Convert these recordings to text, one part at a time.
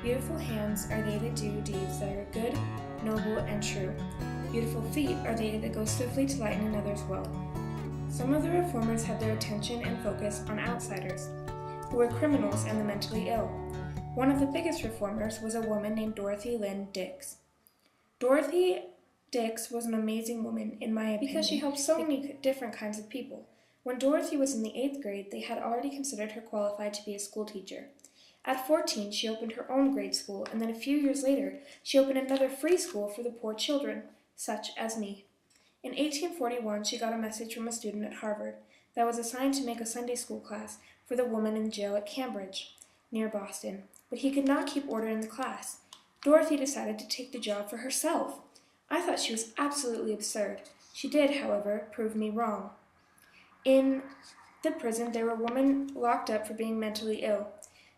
Beautiful hands are they that do deeds that are good, noble, and true. Beautiful feet are they that go swiftly to lighten another's woe. Some of the reformers had their attention and focus on outsiders, who were criminals and the mentally ill. One of the biggest reformers was a woman named Dorothy Lynn Dix. Dorothy Dix was an amazing woman, in my opinion, because she helped so many different kinds of people. When Dorothy was in the 8th grade, they had already considered her qualified to be a school teacher. At 14, she opened her own grade school, and then a few years later, she opened another free school for the poor children, such as me. In 1841, she got a message from a student at Harvard that was assigned to make a Sunday school class for the woman in jail at Cambridge, near Boston, but he could not keep order in the class. Dorothy decided to take the job for herself. I thought she was absolutely absurd. She did, however, prove me wrong. In the prison, there were women locked up for being mentally ill.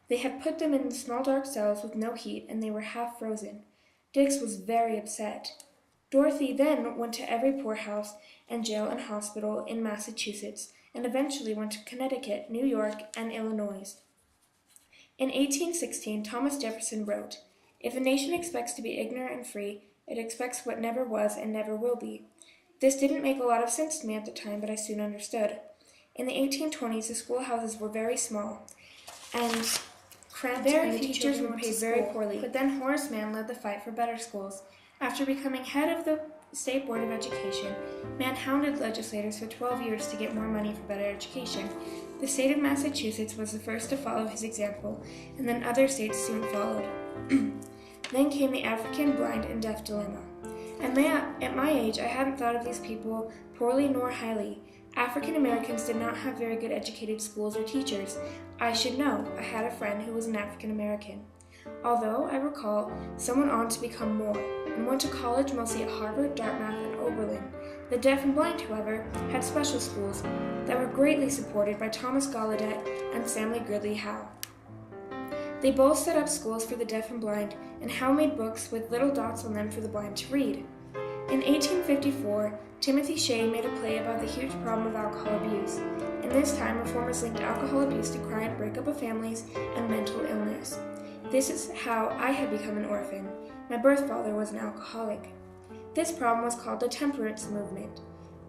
They had put them in small dark cells with no heat, and they were half frozen. Dix was very upset. Dorothy then went to every poorhouse and jail and hospital in Massachusetts, and eventually went to Connecticut, New York, and Illinois. In 1816, Thomas Jefferson wrote, "If a nation expects to be ignorant and free, it expects what never was and never will be." This didn't make a lot of sense to me at the time, but I soon understood. In the 1820s, the schoolhouses were very small and cramped, and the teachers were paid very poorly. But then Horace Mann led the fight for better schools. After becoming head of the State Board of Education, Mann hounded legislators for 12 years to get more money for better education. The state of Massachusetts was the first to follow his example, and then other states soon followed. Then came the African, blind, and deaf dilemma. At my age, I hadn't thought of these people poorly nor highly. African Americans did not have very good educated schools or teachers. I should know. I had a friend who was an African American. Although, I recall, some went on to become more, and went to college mostly at Harvard, Dartmouth, and Oberlin. The deaf and blind, however, had special schools that were greatly supported by Thomas Gallaudet and Samuel Gridley Howe. They both set up schools for the deaf and blind, and Howe made books with little dots on them for the blind to read. In 1854, Timothy Shea made a play about the huge problem of alcohol abuse. In this time, reformers linked alcohol abuse to crime, breakup of families, and mental illness. This is how I had become an orphan. My birth father was an alcoholic. This problem was called the temperance movement.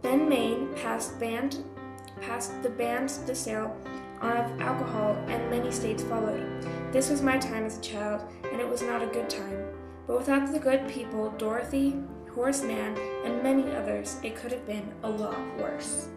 Then Maine passed the sale of alcohol, and many states followed. This was my time as a child, and it was not a good time. But without the good people, Dorothy, Horace Mann, and many others, it could have been a lot worse.